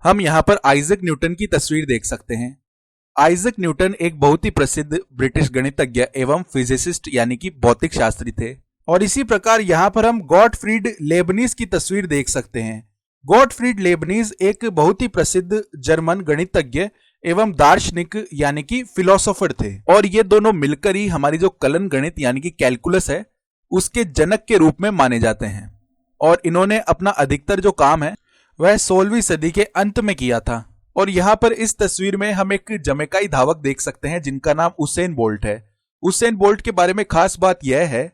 हम यहाँ पर आइजक न्यूटन की तस्वीर देख सकते हैं। आइजक न्यूटन एक बहुत ही प्रसिद्ध ब्रिटिश गणितज्ञ एवं फिजिसिस्ट यानी कि भौतिक शास्त्री थे। और इसी प्रकार यहाँ पर हम गॉटफ्रीड लेबनीज की तस्वीर देख सकते हैं। गॉटफ्रीड लेबनीज एक बहुत ही प्रसिद्ध जर्मन गणितज्ञ एवं दार्शनिक यानी कि फिलोसोफर थे। और ये दोनों मिलकर ही हमारी जो कलन गणित यानी कि कैलकुलस है उसके जनक के रूप में माने जाते हैं। और इन्होंने अपना अधिकतर जो काम है वह 16वीं सदी के अंत में किया था। और यहाँ पर इस तस्वीर में हम एक जमैकाई धावक देख सकते हैं जिनका नाम उसेन बोल्ट है। उसेन बोल्ट के बारे में खास बात यह है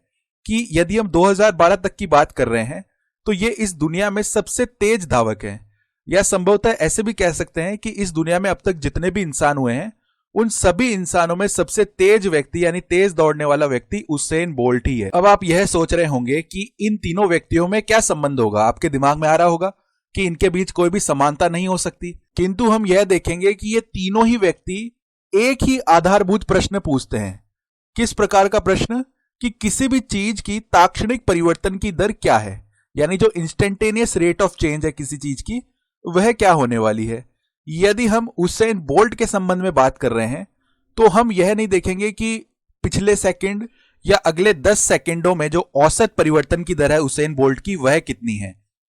कि यदि हम 2012 तक की बात कर रहे हैं तो ये इस दुनिया में सबसे तेज धावक है, या संभवतः ऐसे भी कह सकते हैं कि इस दुनिया में अब तक जितने भी इंसान हुए हैं उन सभी इंसानों में सबसे तेज व्यक्ति यानी तेज दौड़ने वाला व्यक्ति उसेन बोल्ट ही है। अब आप यह सोच रहे होंगे कि इन तीनों व्यक्तियों में क्या संबंध होगा। आपके दिमाग में आ रहा होगा कि इनके बीच कोई भी समानता नहीं हो सकती, किंतु हम यह देखेंगे कि ये तीनों ही व्यक्ति एक ही आधारभूत प्रश्न पूछते हैं। किस प्रकार का प्रश्न? कि किसी भी चीज की ताक्षणिक परिवर्तन की दर क्या है, यानी जो इंस्टेंटेनियस रेट ऑफ चेंज है किसी चीज की वह क्या होने वाली है। यदि हम उसेन बोल्ट के संबंध में बात कर रहे हैं तो हम यह नहीं देखेंगे कि पिछले सेकंड या अगले 10 सेकंडों में जो औसत परिवर्तन की दर है उसेन बोल्ट की वह कितनी है।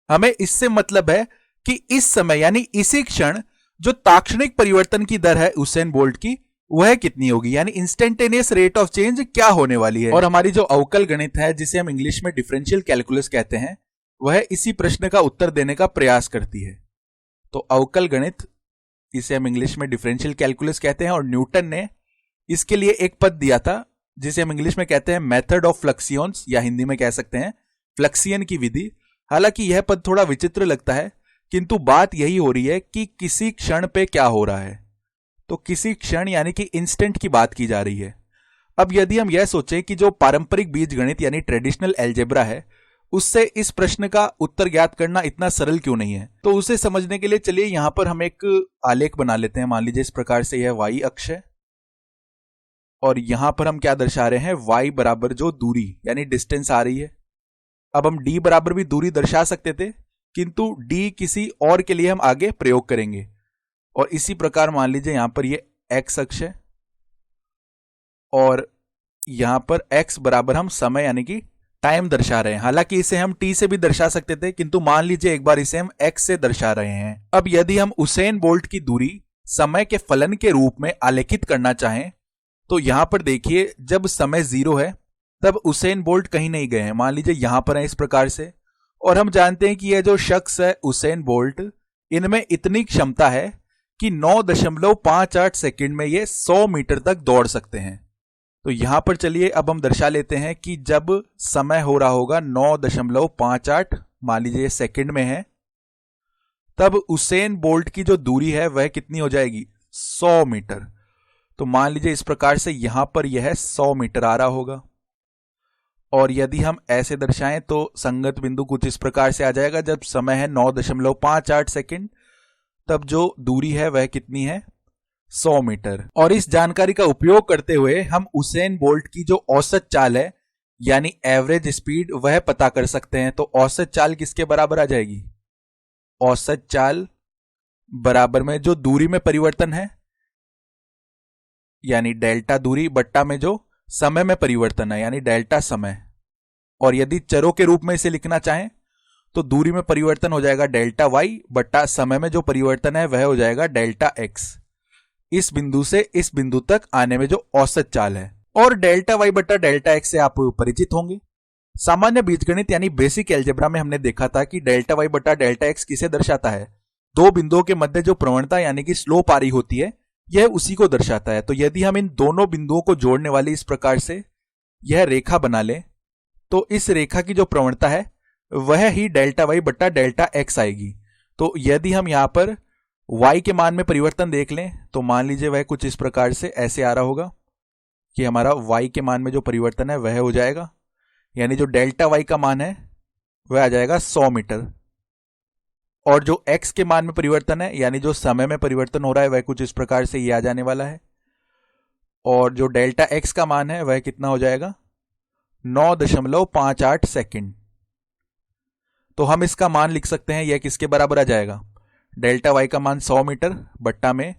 हमें इससे मतलब है कि इस समय यानी इसी क्षण जो ताक्षणिक परिवर्तन की दर है उसेन बोल्ट की वह कितनी होगी, यानी इंस्टेंटेनियस रेट ऑफ चेंज क्या होने वाली है। और हमारी जो अवकल गणित है जिसे हम इंग्लिश में डिफरेंशियल कैलकुलस कहते हैं वह इसी प्रश्न का उत्तर देने का प्रयास करती है। तो अवकल गणित इसे हम इंग्लिश में डिफरेंशियल कैलकुलस कहते हैं और न्यूटन ने इसके लिए एक पद दिया था जिसे हम इंग्लिश में कहते हैं मेथड ऑफ फ्लक्सियंस, या हिंदी में कह सकते हैं फ्लक्सियन की विधि। हालांकि यह पद थोड़ा विचित्र लगता है किंतु बात यही हो रही है कि किसी क्षण पे क्या हो रहा है। तो किसी क्षण यानी कि इंस्टेंट की बात की जा रही है। अब यदि हम यह सोचें कि जो पारंपरिक बीजगणित यानी ट्रेडिशनल अलजेब्रा है उससे इस प्रश्न का उत्तर ज्ञात करना इतना सरल क्यों नहीं है, तो उसे समझने के लिए चलिए यहां पर हम एक आलेख बना लेते हैं। मान लीजिए इस प्रकार से यह y अक्ष है और यहां पर हम क्या दर्शा रहे हैं, y बराबर जो दूरी यानी डिस्टेंस आ रही है। अब हम d बराबर भी दूरी दर्शा सकते थे किंतु d किसी और के लिए हम आगे प्रयोग करेंगे। और इसी प्रकार मान लीजिए यहां पर ये x अक्ष है और यहां पर x बराबर हम समय यानी कि टाइम दर्शा रहे हैं। हालांकि इसे हम t से भी दर्शा सकते थे किंतु मान लीजिए एक बार इसे हम x से दर्शा रहे हैं। अब यदि हम उसेन बोल्ट की दूरी समय के फलन के रूप में आलेखित करना चाहें तो यहां पर देखिए जब समय 0 है तब उसेन बोल्ट कहीं नहीं गए हैं। मान लीजिए यहां पर है इस प्रकार से, और हम जानते हैं कि यह जो शख्स है उसेन बोल्ट इनमें इतनी क्षमता है कि 9.58 सेकंड में ये 100 मीटर तक दौड़ सकते हैं। तो यहां पर चलिए अब हम दर्शा लेते हैं कि जब समय हो रहा होगा 9.58 मान लीजिए सेकंड में है, तब उसेन बोल्ट की जो दूरी है वह कितनी हो जाएगी, 100 मीटर। तो मान लीजिए इस प्रकार से यहां पर यह 100 मीटर आ रहा होगा। और यदि हम ऐसे दर्शाएं तो संगत बिंदु कुछ इस प्रकार से आ जाएगा। जब समय है 9.58 सेकंड तब जो दूरी है वह कितनी है, 100 मीटर। और इस जानकारी का उपयोग करते हुए हम उसेन बोल्ट की जो औसत चाल है यानी एवरेज स्पीड वह पता कर सकते हैं। तो औसत चाल किसके बराबर आ जाएगी, औसत चाल बराबर में जो दूरी में परिवर्तन है यानी डेल्टा दूरी बट्टा में जो समय में परिवर्तन है यानी डेल्टा समय। और यदि चरों के रूप में इसे लिखना चाहें तो दूरी में परिवर्तन हो जाएगा डेल्टा वाई बट्टा समय में जो परिवर्तन है वह हो जाएगा डेल्टा एक्स। इस बिंदु से इस बिंदु तक आने में जो औसत चाल है। और डेल्टा वाई बट्टा डेल्टा एक्स से आप परिचित होंगे। सामान्य बीजगणित यानी बेसिक एल्जेब्रा में हमने देखा था कि डेल्टा वाई बट्टा डेल्टा एक्स किसे दर्शाता है, दो बिंदुओं के मध्य जो प्रवणता यानी कि स्लोप आ रही होती है यह उसी को दर्शाता है। तो यदि हम इन दोनों बिंदुओं को जोड़ने वाली इस प्रकार से यह रेखा बना लें तो इस रेखा की जो प्रवणता है वह ही डेल्टा वाई बट्टा डेल्टा एक्स आएगी। तो यदि हम यहां पर y के मान में परिवर्तन देख लें तो मान लीजिए वह कुछ इस प्रकार से ऐसे आ रहा होगा कि हमारा y के मान में जो परिवर्तन है वह हो जाएगा, यानी जो डेल्टा y का मान है वह आ जाएगा 100 मीटर। और जो x के मान में परिवर्तन है यानी जो समय में परिवर्तन हो रहा है वह कुछ इस प्रकार से ये आ जाने वाला है। और जो डेल्टा x का मान है वह कितना हो जाएगा, 9.58 सेकंड। तो हम इसका मान लिख सकते हैं यह किसके बराबर आ जाएगा, डेल्टा वाई का मान 100 मीटर बट्टा में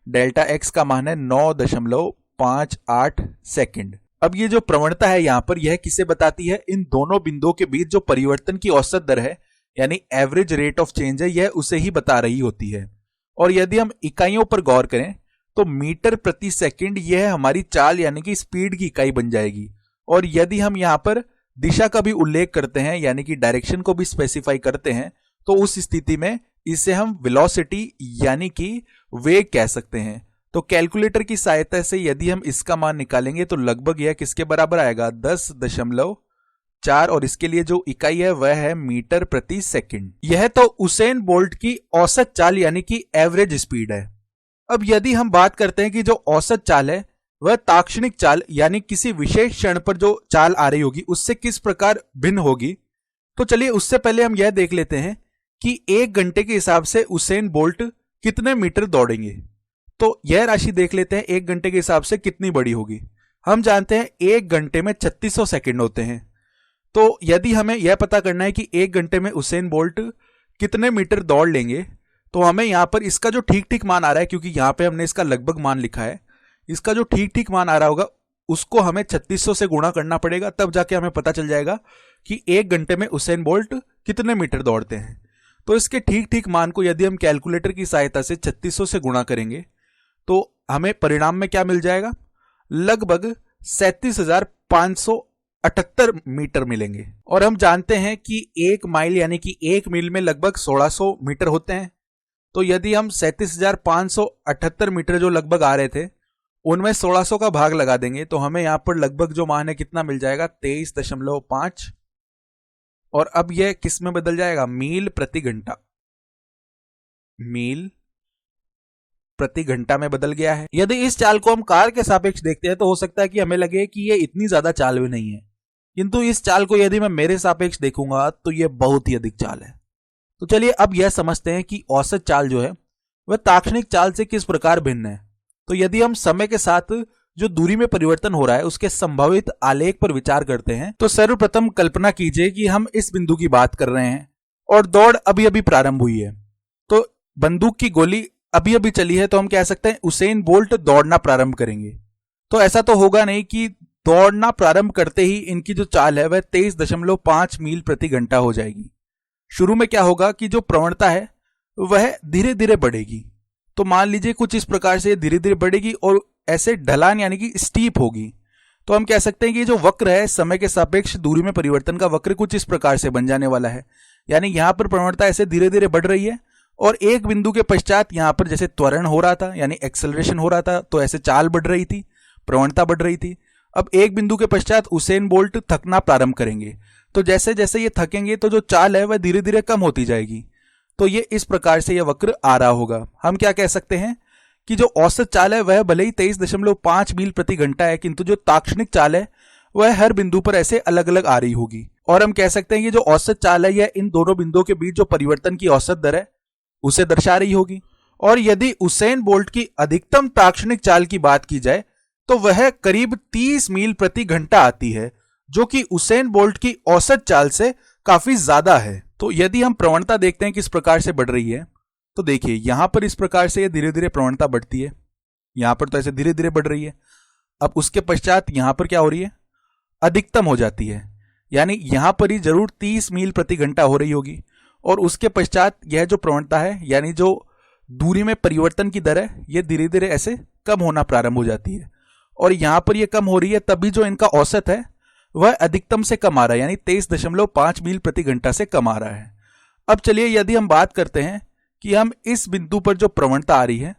डेल्टा एक्स का मान है 9.58 सेकंड। अब ये जो प्रवणता है यहां पर यह किसे बताती है, इन दोनों बिंदुओं के बीच जो परिवर्तन की औसत दर है यानी एवरेज रेट ऑफ चेंज है, यह उसे ही बता रही होती है। और यदि हम इकाइयों पर गौर करें तो मीटर प्रति सेकंड यह हमारी चाल यानी कि स्पीड की इकाई बन जाएगी। और यदि हम यहां पर दिशा का भी उल्लेख करते हैं यानी कि डायरेक्शन को भी स्पेसिफाई करते हैं तो उस स्थिति में इसे हम वेलोसिटी यानी कि वेग कह सकते हैं। तो कैलकुलेटर की सहायता से यदि हम इसका मान निकालेंगे तो लगभग यह किसके बराबर आएगा, 10.4 और इसके लिए जो इकाई है वह है मीटर प्रति सेकंड। यह तो उसेन बोल्ट की औसत चाल यानी कि एवरेज स्पीड है। अब यदि हम बात करते हैं कि जो औसत चाल है वह ताक्षणिक चाल यानी किसी विशेष क्षण पर जो चाल आ रही होगी उससे किस प्रकार भिन्न होगी, तो चलिए उससे पहले हम यह देख लेते हैं कि 1 घंटे के हिसाब से उसेन बोल्ट कितने मीटर दौड़ेंगे। तो यह राशि देख लेते हैं 1 घंटे के हिसाब से कितनी बड़ी होगी। हम जानते हैं 1 घंटे में 3600 सेकंड होते हैं। तो यदि हमें यह पता करना है कि 1 घंटे में उसेन बोल्ट कितने मीटर दौड़ लेंगे तो हमें यहां पर इसका जो ठीक ठीक मान आ रहा है, क्योंकि यहां पे हमने इसका लगभग मान लिखा है, इसका जो ठीक ठीक मान आ रहा होगा उसको हमें 3600 से गुणा करना पड़ेगा, तब जाके हमें पता चल जाएगा कि 1 घंटे में उसेन बोल्ट कितने मीटर दौड़ते हैं। तो इसके ठीक ठीक मान को यदि हम कैलकुलेटर की सहायता से 3600 से गुणा करेंगे तो हमें परिणाम में क्या मिल जाएगा, लगभग 37,578 मीटर मिलेंगे। और हम जानते हैं कि 1 माइल यानी कि 1 मील में लगभग 1600 मीटर होते हैं। तो यदि हम 37,578 मीटर जो लगभग आ रहे थे उनमें 1600 का भाग लगा देंगे तो हमें यहां पर लगभग जो मान है कितना मिल जाएगा, 23.5। और अब यह किस में बदल जाएगा, मील प्रति घंटा, मील प्रति घंटा में बदल गया है। यदि इस चाल को हम कार के सापेक्ष देखते हैं तो हो सकता है कि हमें लगे कि यह इतनी ज्यादा चाल भी नहीं है, किंतु इस चाल को यदि मैं मेरे सापेक्ष देखूंगा तो यह बहुत ही अधिक चाल है। तो चलिए अब यह समझते हैं कि औसत चाल जो है वह ताक्षणिक चाल से किस प्रकार भिन्न है। तो यदि हम समय के साथ जो दूरी में परिवर्तन हो रहा है उसके संभावित आलेख पर विचार करते हैं तो सर्वप्रथम कल्पना कीजिए कि हम इस बिंदु की बात कर रहे हैं और दौड़ अभी अभी प्रारंभ हुई है। तो बंदूक की गोली अभी अभी चली है तो हम कह सकते हैं उसेन बोल्ट दौड़ना प्रारंभ करेंगे। तो ऐसा तो होगा नहीं कि दौड़ना प्रारंभ करते ही इनकी जो चाल है वह 23.5 मील प्रति घंटा हो जाएगी। शुरू में क्या होगा कि जो प्रवणता है वह धीरे धीरे बढ़ेगी। तो मान लीजिए कुछ इस प्रकार से धीरे धीरे बढ़ेगी और ऐसे ढलान यानी कि स्टीप होगी। तो हम कह सकते हैं कि जो वक्र है समय के सापेक्ष दूरी में परिवर्तन का वक्र कुछ इस प्रकार से बन जाने वाला है। यानी यहां पर प्रवणता ऐसे धीरे धीरे बढ़ रही है और एक बिंदु के पश्चात यहां पर जैसे त्वरण हो रहा था यानी एक्सेलरेशन हो रहा था तो ऐसे चाल बढ़ रही थी, प्रवणता बढ़ रही थी। अब एक बिंदु के पश्चात उसेन बोल्ट थकना प्रारंभ करेंगे। तो जैसे जैसे ये थकेंगे तो जो चाल है वह धीरे धीरे कम होती जाएगी। तो ये इस प्रकार से यह वक्र आ रहा होगा। हम क्या कह सकते हैं कि जो औसत चाल है वह भले ही 23.5 मील प्रति घंटा है, किंतु जो ताक्षणिक चाल है वह हर बिंदु पर ऐसे अलग अलग आ रही होगी। और हम कह सकते हैं कि जो औसत चाल है यह इन दोनों बिंदुओं के बीच जो परिवर्तन की औसत दर है उसे दर्शा रही होगी। और यदि उसेन बोल्ट की अधिकतम ताक्षणिक चाल की बात की जाए तो वह करीब 30 मील प्रति घंटा आती है, जो कि उसेन बोल्ट की औसत चाल से काफी ज्यादा है। तो यदि हम प्रवणता देखते हैं किस प्रकार से बढ़ रही है तो देखिए यहां पर इस प्रकार से धीरे धीरे प्रवणता बढ़ती है, यहां पर तो ऐसे धीरे धीरे बढ़ रही है। अब उसके पश्चात यहां पर क्या हो रही है, अधिकतम हो जाती है, यानी यहां पर ही जरूर 30 मील प्रति घंटा हो रही होगी। और उसके पश्चात यह जो प्रवणता है यानी जो दूरी में परिवर्तन की दर है यह धीरे धीरे ऐसे कम होना प्रारंभ हो जाती है। और यहां पर यह कम हो रही है तभी जो इनका औसत है वह अधिकतम से कम आ रहा है, यानी 23.5 मील प्रति घंटा से कम आ रहा है। अब चलिए यदि हम बात करते हैं कि हम इस बिंदु पर जो प्रवणता आ रही है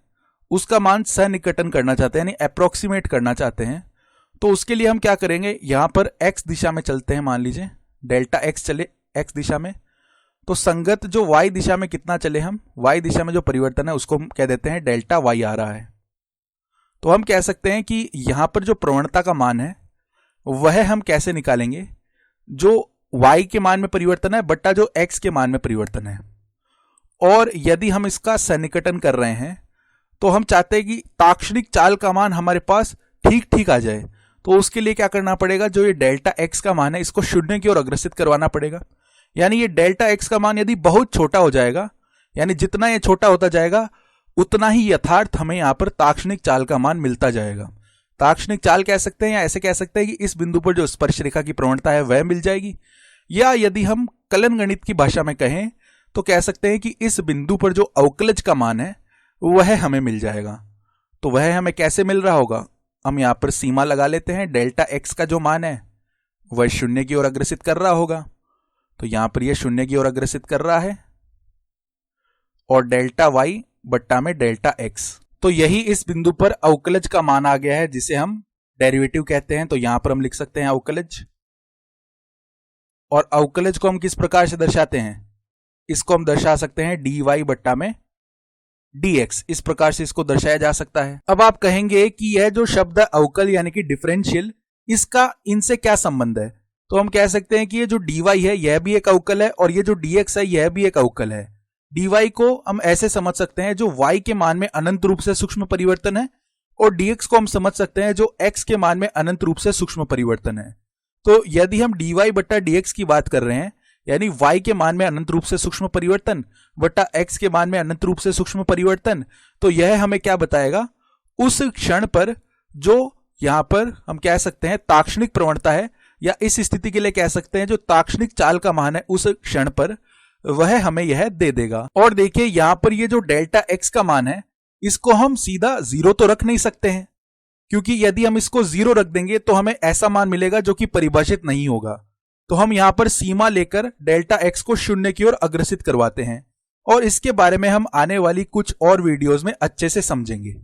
उसका मान सन्निकटन करना चाहते हैं, यानी अप्रोक्सीमेट करना चाहते हैं, तो उसके लिए हम क्या करेंगे, यहां पर x दिशा में चलते हैं। मान लीजिए डेल्टा x चले x दिशा में, तो संगत जो y दिशा में कितना चले, हम y दिशा में जो परिवर्तन है उसको हम कह देते हैं डेल्टा y आ रहा है। तो हम कह सकते हैं कि यहां पर जो प्रवणता का मान है वह हम कैसे निकालेंगे, जो y के मान में परिवर्तन है बट्टा जो x के मान में परिवर्तन है। और यदि हम इसका सन्निकटन कर रहे हैं तो हम चाहते हैं कि ताक्षणिक चाल का मान हमारे पास ठीक ठीक आ जाए। तो उसके लिए क्या करना पड़ेगा, जो ये डेल्टा x का मान है इसको शून्य की ओर अग्रसित करवाना पड़ेगा। यानी ये डेल्टा x का मान यदि बहुत छोटा हो जाएगा, यानी जितना ये छोटा होता जाएगा उतना ही यथार्थ हमें यहाँ पर ताक्षणिक चाल का मान मिलता जाएगा। ताक्षणिक चाल कह सकते हैं या ऐसे कह सकते हैं कि इस बिंदु पर जो स्पर्श रेखा की प्रवणता है वह मिल जाएगी, या यदि हम कलन गणित की भाषा में कहें तो कह सकते हैं कि इस बिंदु पर जो अवकलज का मान है वह हमें मिल जाएगा। तो वह हमें कैसे मिल रहा होगा, हम यहां पर सीमा लगा लेते हैं। डेल्टा एक्स का जो मान है वह शून्य की ओर अग्रसित कर रहा होगा, तो यहां पर यह शून्य की ओर अग्रसित कर रहा है, और डेल्टा वाई बट्टा में डेल्टा एक्स, तो यही इस बिंदु पर अवकलज का मान आ गया है जिसे हम डेरिवेटिव कहते हैं। तो यहां पर हम लिख सकते हैं अवकलज, और अवकलज को हम किस प्रकार से दर्शाते हैं, इसको हम दर्शा सकते हैं dy बट्टा में dx, इस प्रकार से इसको दर्शाया जा सकता है। अब आप कहेंगे कि यह जो शब्द अवकल यानी कि डिफरेंशियल, इसका इनसे क्या संबंध है, तो हम कह सकते हैं कि ये जो dy है यह भी एक अवकल है और ये जो dx है यह भी एक अवकल है। dy को हम ऐसे समझ सकते हैं जो y के मान में अनंत रूप से सूक्ष्म परिवर्तन है, और dx को हम समझ सकते हैं जो x के मान में अनंत रूप से सूक्ष्म परिवर्तन है। तो यदि हम dy बट्टा dx की बात कर रहे हैं, यानी y के मान में अनंत रूप से सूक्ष्म परिवर्तन बट्टा x के मान में अनंत रूप से सूक्ष्म परिवर्तन, तो यह हमें क्या बताएगा, उस क्षण पर जो यहां पर हम कह सकते हैं ताक्षणिक प्रवणता है, या इस स्थिति के लिए कह सकते हैं जो ताक्षणिक चाल का मान है उस क्षण पर, वह हमें यह दे देगा। और देखिए यहां पर ये जो डेल्टा x का मान है इसको हम सीधा 0 तो रख नहीं सकते हैं, क्योंकि यदि हम इसको 0 रख देंगे तो हमें ऐसा मान मिलेगा जो कि परिभाषित नहीं होगा। तो हम यहां पर सीमा लेकर डेल्टा x को शून्य की ओर अग्रसित करवाते हैं, और इसके बारे में हम आने वाली कुछ और वीडियोस में अच्छे से समझेंगे।